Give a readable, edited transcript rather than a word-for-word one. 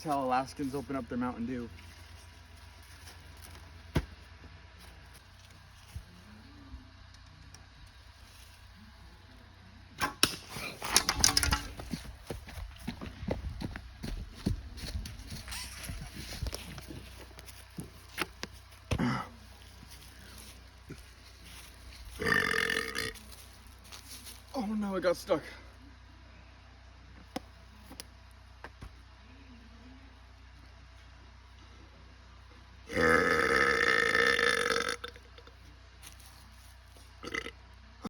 is how Alaskans open up their Mountain Dew. Oh no, I got stuck.